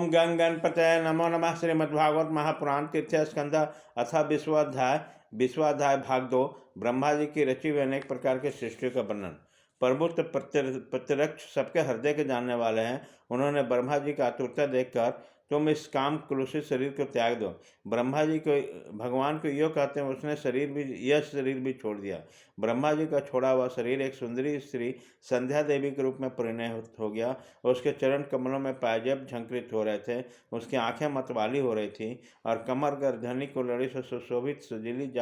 ओम गंग गणपतये नमो नमः। श्रीमद्भागवत महापुराण तीर्थया स्कंध अथ विश्वाध्याय भाग 2। ब्रह्मा जी की रची हुई अनेक प्रकार के सृष्टियों का वर्णन। प्रभुत प्रत्यक्ष सबके हृदय के जानने वाले हैं। उन्होंने ब्रह्मा जी की आतुरता देखकर तुम इस काम कुलुषित शरीर को त्याग दो। ब्रह्मा जी को भगवान को यो कहते हैं, उसने यह शरीर भी छोड़ दिया। ब्रह्मा जी का छोड़ा हुआ शरीर एक सुंदरी स्त्री संध्या देवी के रूप में परिणत हो गया। उसके चरण कमलों में पायजेब झंकृत हो रहे थे, उसकी आंखें मतवाली हो रही थी और कमर गर्दनी को लड़ी से सुशोभित सजीली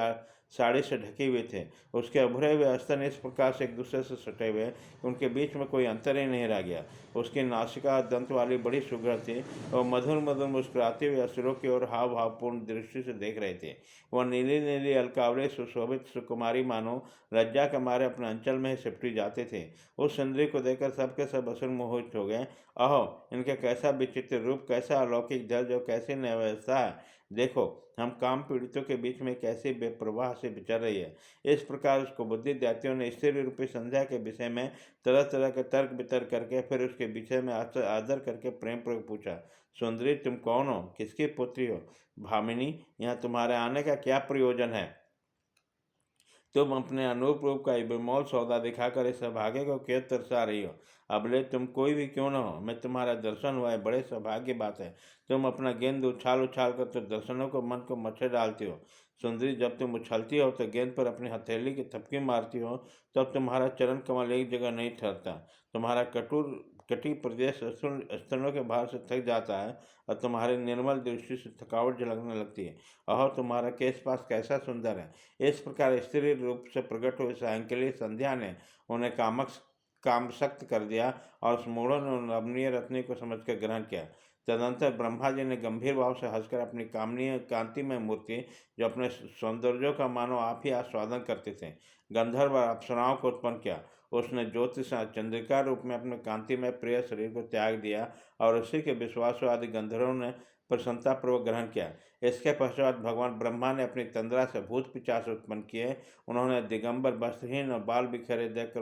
साड़ी से ढके हुए थे। उसके उभरे हुए स्तन इस प्रकार से एक दूसरे से सटे हुए, उनके बीच में कोई अंतर ही नहीं रह गया। उसकी नासिका दंत वाली बड़ी सुघड़ थी और मधुर मधुर मुस्कुराते हुए असुरों की ओर हाव भावपूर्ण दृष्टि से देख रहे थे। वह नीली नीली अलकावली सुशोभित सुकुमारी मानो लज्जा के मारे अपने अंचल में ही सिपटी जाते थे। उस सुंदरी को देखकर सबके सब असुर मोहित हो गए। अहो, इनके कैसा विचित्र रूप, कैसा अलौकिक धैर्य और कैसी नवस्था है। देखो, हम काम पीड़ितों के बीच में कैसे बेप्रवाह से विचर रही है। इस प्रकार उसको बुद्धि दातियों ने स्त्री रूपी संध्या के विषय में तरह तरह के तर्क वितर्क करके फिर उसके विषय में आदर करके प्रेम पूर्वक पूछा, सुंदरी तुम कौन हो, किसकी पुत्री हो? भामिनी, यहाँ तुम्हारे आने का क्या प्रयोजन है? तुम अपने अनूप रूप का बेमोल सौदा दिखाकर इस सौभाग्य को क्यों तरसा रही हो? अबले तुम कोई भी क्यों न हो, मैं तुम्हारा दर्शन हुआ है, बड़े सौभाग्य बात है। तुम अपना गेंद उछाल उछाल कर तो दर्शनों को मन को मच्छर डालती हो। सुंदरी, जब तुम उछलती हो तो गेंद पर अपनी हथेली की थपकी मारती हो, तब तुम्हारा चरण कमल एक जगह नहीं ठहरता। तुम्हारा कटी प्रदेश स्तनों के भार से थक जाता है और तुम्हारी निर्मल दृष्टि से थकावट झलकने लगती है। अहो, तुम्हारा केश पास कैसा सुंदर है। इस प्रकार स्त्री रूप से प्रकट हुए सायंकाली संध्या ने उन्हें कामशक्त कर दिया और उस मूढ़ों ने उन रमणीय रत्नी को समझकर ग्रहण किया। तदंतर ब्रह्मा जी ने गंभीर भाव से हंसकर अपनी कामनीय कांतिमय मूर्ति, जो अपने सौंदर्यों का मानो आप ही आस्वादन करते थे, गंधर्व और अप्सराओं को उत्पन्न किया। उसने ज्योतिष चंद्रिका रूप में अपने कांतिमय प्रिय शरीर को त्याग दिया और उसी के विश्वासों आदि गंधर्वों ने प्रसन्नतापूर्वक ग्रहण किया। इसके पश्चात भगवान ब्रह्मा ने अपनी तंद्रा से भूत पिशाच उत्पन्न किए। उन्होंने दिगंबर वस्त्रहीन और बाल बिखरे देखकर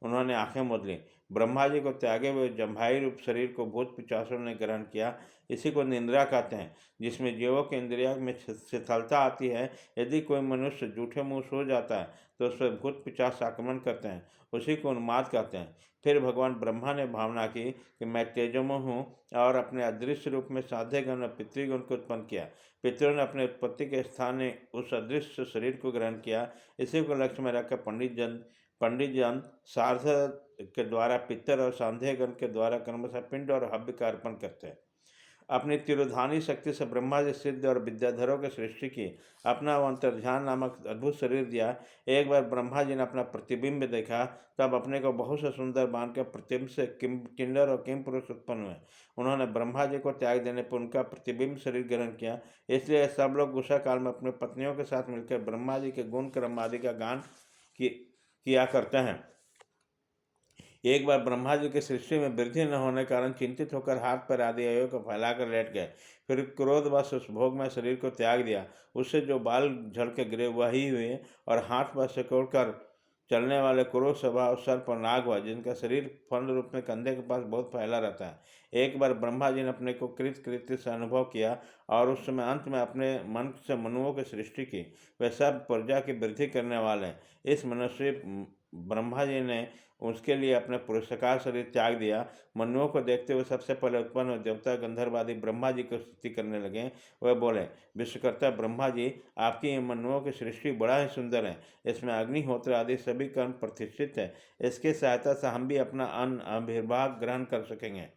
उन्होंने आंखें मूंद लीं। ब्रह्मा जी को त्यागे हुए जम्भाई रूप शरीर को भूत पिशाचों ने ग्रहण किया। इसी को निंद्रा कहते हैं, जिसमें जीवों की इंद्रिया में शिथिलता आती है। यदि कोई मनुष्य जूठे मुँह सो जाता है तो उस पर भूत पिशाच आक्रमण करते हैं, उसी को उन्माद कहते हैं। फिर भगवान ब्रह्मा ने भावना की कि मैं तेजोमय हूँ और अपने अदृश्य रूप में साध्यगण और पितृगण को उत्पन्न किया। पितरों ने अपने उत्पत्ति के स्थान में उस अदृश्य शरीर को ग्रहण किया। इसी को लक्ष्य में रखकर पंडित जन सार्ध के द्वारा पितर और सांध्यगण के द्वारा क्रमशः पिंड और हव्य का अर्पण करते हैं। अपनी तिरोधानी शक्ति से ब्रह्मा जी सिद्ध और विद्याधरों की सृष्टि की, अपना वो अंतर्ध्यान नामक अद्भुत शरीर दिया। एक बार ब्रह्मा जी ने अपना प्रतिबिंब देखा, तब अपने को बहुत से सुंदर मानकर प्रतिबिंब से किन्नर और किम पुरुष उत्पन्न हुए। उन्होंने ब्रह्मा जी को त्याग देने पर उनका प्रतिबिंब शरीर ग्रहण किया। इसलिए सब लोग उषा काल में अपने पत्नियों के साथ मिलकर ब्रह्मा जी के गुण क्रम आदि का गान किया करते हैं। एक बार ब्रह्मा जी की सृष्टि में वृद्धि न होने के कारण चिंतित होकर हाथ पैर आदि अवयव को फैलाकर लेट गए। फिर क्रोधवश उस भोग में शरीर को त्याग दिया। उससे जो बाल झड़ के गिरे वही हुए और हाथ पर सिकोड़ कर चलने वाले क्रोध स्वभाव सर्प और नाग हुआ, जिनका शरीर फल रूप में कंधे के पास बहुत फैला रहता है। एक बार ब्रह्मा जी ने अपने को कृत्य से अनुभव किया और उस समय अंत में अपने मन से मनुओं की सृष्टि की। वे सब प्रजा की वृद्धि करने वाले हैं। इस मनुष्य ब्रह्मा जी ने उसके लिए अपने पुरुषकार शरीर त्याग दिया। मनुओं को देखते हुए सबसे पहले उत्पन्न हुए देवता गंधर्वादी ब्रह्मा जी को स्तुति करने लगे। वह बोले, विश्वकर्ता ब्रह्मा जी, आपकी ये मनुओं की सृष्टि बड़ा ही सुंदर है। इसमें अग्निहोत्र आदि सभी कर्म प्रतिष्ठित है। इसकी सहायता से हम भी अपना अन्न अभिर्भाग ग्रहण कर सकेंगे।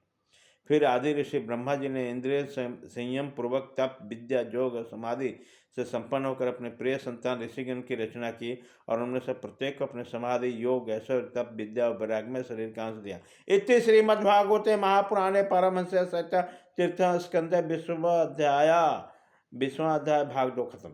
फिर आदि ऋषि ब्रह्मा जी ने इंद्रिय संयम पूर्वक तप विद्या योग और समाधि से संपन्न होकर अपने प्रिय संतान ऋषिगण की रचना की और उनमें से प्रत्येक को अपने समाधि योग ऐश्वर्य तप विद्या और वैराग्य शरीर का अंश दिया। इति श्रीमद्भागवते महापुराणे पारमहंस्य सहित तीर्थ स्कंदे विश्वाध्याय भाग 2 खत्म।